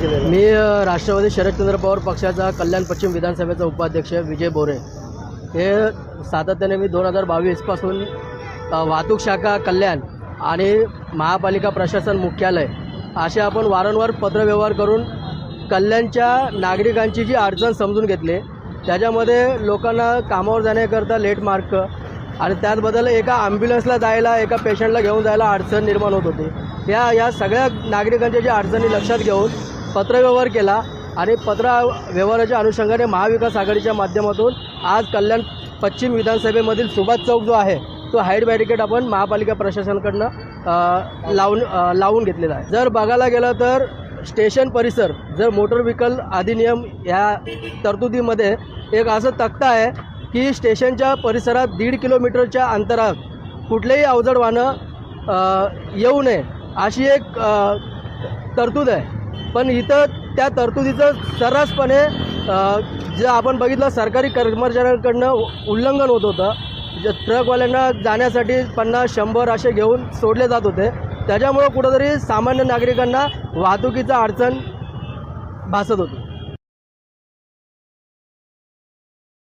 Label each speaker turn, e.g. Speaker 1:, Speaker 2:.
Speaker 1: मी राष्ट्रवादी शरदचंद्र पवार पक्षाचा कल्याण पश्चिम विधानसभेचा उपाध्यक्ष विजय बोरे हे सातत्याने मी 2022 पासून वाहतूक शाखा कल्याण आणि महापालिका प्रशासन मुख्यालय असे आपण वारंवार पत्रव्यवहार करून कल्याणच्या नागरिकांची जी अडचण समजून घेतली। त्याच्यामध्ये लोकांना कामावर जाण्याकरता लेट मार्क आणि त्याचबद्दल एका ॲम्ब्युलन्सला जायला एका पेशंटला घेऊन जायला अडचण निर्माण होत होती। या सगळ्या नागरिकांच्या ज्या अडचणी लक्षात घेऊन पत्रव्यवहार केला आणि पत्रव्यवहाराच्या अनुषंगाने महाविकास आघाडीच्या माध्यमातून आज कल्याण पश्चिम विधानसभेमधील सुभाष चौक जो आहे तो हाईट बॅरिकेड आपण महापालिका प्रशासनाकडनं लावून घेतलेला आहे। जर बघायला गेलं तर स्टेशन परिसर जर मोटर व्हेकल अधिनियम या तरतुदीमध्ये एक असं तक्ता आहे की स्टेशनच्या परिसरात 1.5 किलोमीटरच्या अंतरात कुठलेही अवजड वाहनं येऊ नये अशी एक तरतूद आहे। पण इथं त्या तरतुदीचं सर्रासपणे जे आपण बघितलं सरकारी कर्मचाऱ्यांकडनं उल्लंघन होत होतं। ट्रकवाल्यांना जाण्यासाठी 50-100 असे घेऊन सोडले जात होते। त्याच्यामुळं कुठंतरी सामान्य नागरिकांना वाहतुकीचा अडचण भासत होती।